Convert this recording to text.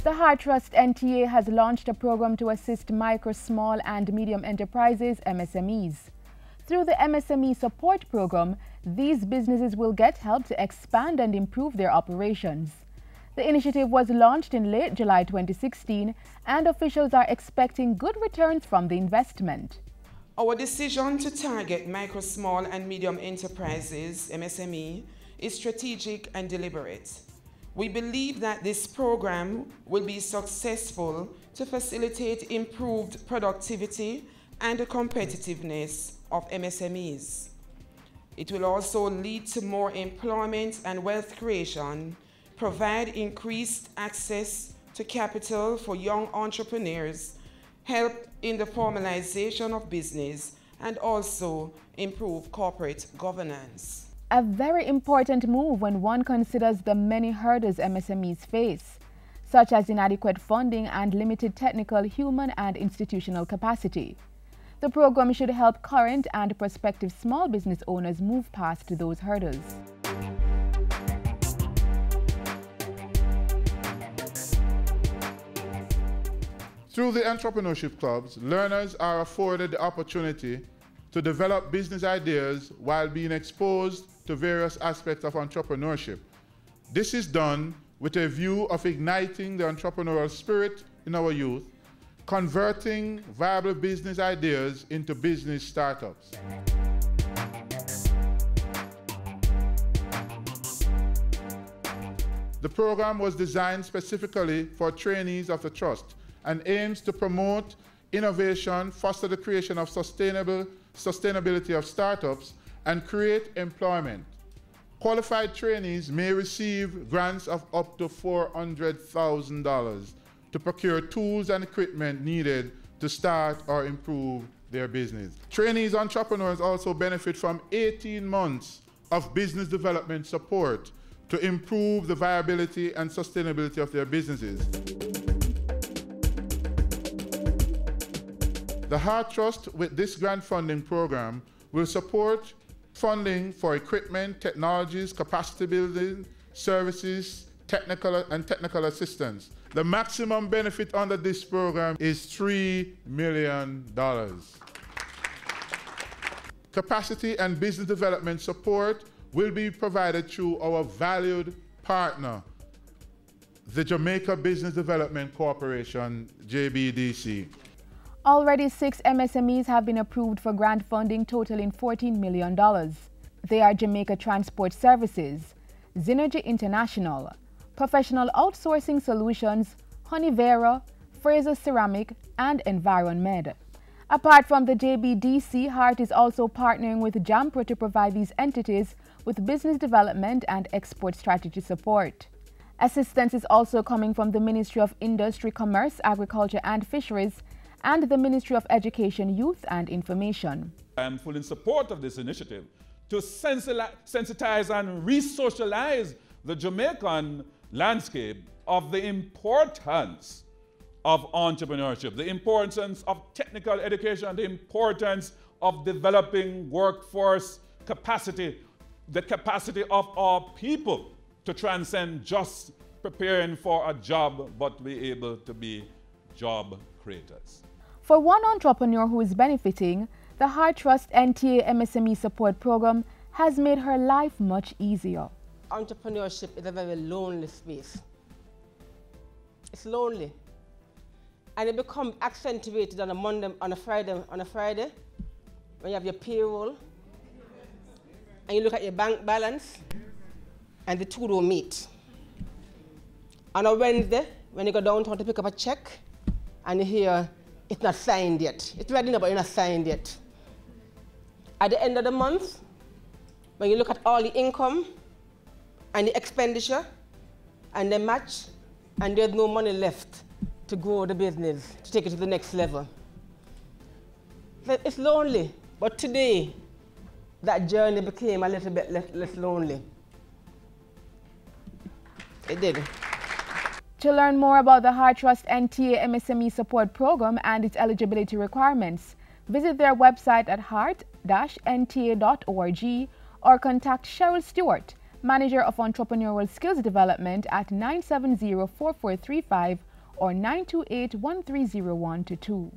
The Heart Trust NTA has launched a program to assist micro, small and medium enterprises, MSMEs. Through the MSME support program, these businesses will get help to expand and improve their operations. The initiative was launched in late July 2016 and officials are expecting good returns from the investment. Our decision to target micro, small and medium enterprises, MSME, is strategic and deliberate. We believe that this program will be successful to facilitate improved productivity and the competitiveness of MSMEs. It will also lead to more employment and wealth creation, provide increased access to capital for young entrepreneurs, help in the formalization of business, and also improve corporate governance. A very important move when one considers the many hurdles MSMEs face, such as inadequate funding and limited technical, human and institutional capacity. The program should help current and prospective small business owners move past those hurdles. Through the entrepreneurship clubs, learners are afforded the opportunity to develop business ideas while being exposed to various aspects of entrepreneurship. This is done with a view of igniting the entrepreneurial spirit in our youth, converting viable business ideas into business startups. The program was designed specifically for trainees of the Trust and aims to promote innovation, foster the creation of sustainability of startups, and create employment. Qualified trainees may receive grants of up to $400,000 to procure tools and equipment needed to start or improve their business. Trainees entrepreneurs also benefit from 18 months of business development support to improve the viability and sustainability of their businesses. The Heart Trust, with this grant funding program, will support funding for equipment, technologies, capacity building, services, technical assistance. The maximum benefit under this program is $3 million. Capacity and business development support will be provided through our valued partner, the Jamaica Business Development Corporation, JBDC. Already 6 MSMEs have been approved for grant funding totaling $14 million. They are Jamaica Transport Services, Synergy International, Professional Outsourcing Solutions, Honeyvera, Fraser Ceramic, and EnvironMed. Apart from the JBDC, Heart is also partnering with JAMPRO to provide these entities with business development and export strategy support. Assistance is also coming from the Ministry of Industry, Commerce, Agriculture and Fisheries and the Ministry of Education, Youth and Information. I am fully in support of this initiative to sensitize and re-socialize the Jamaican landscape of the importance of entrepreneurship, the importance of technical education, the importance of developing workforce capacity, the capacity of our people to transcend just preparing for a job, but be able to be job creators. For one entrepreneur who is benefiting, the Heart Trust NTA MSME support program has made her life much easier. Entrepreneurship is a very lonely space. It's lonely. And it becomes accentuated on a Monday, on a Friday, when you have your payroll, and you look at your bank balance, and the two don't meet. On a Wednesday, when you go downtown to pick up a check, and you hear, it's not signed yet. It's ready now, but it's not signed yet. At the end of the month, when you look at all the income and the expenditure and the match, and there's no money left to grow the business, to take it to the next level. It's lonely, but today, that journey became a little bit less lonely. It did. To learn more about the Heart Trust NTA MSME support program and its eligibility requirements, visit their website at heart-nta.org or contact Cheryl Stewart, Manager of Entrepreneurial Skills Development at 970-4435 or 928-130122.